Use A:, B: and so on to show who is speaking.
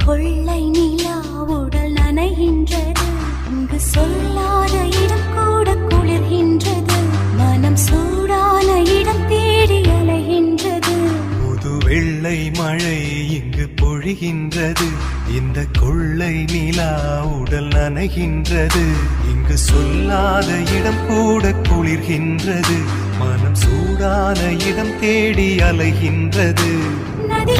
A: கொள்ளை நிலா உடல் நனைகின்றது, இங்கு சொல்லாத இடம் கூட குளிர்கின்றது, மனம் சூடான இடம் தேடி அலைகின்றது.
B: புது வெள்ளை மழை இங்கு பொழிகின்றது, இந்த கொள்ளை நிலா உடல் நனைகின்றது, இங்கு சொல்லாத இடம் கூட குளிர்கின்றது, மனம் சூடான இடம் தேடி அலைகின்றது.
A: நதி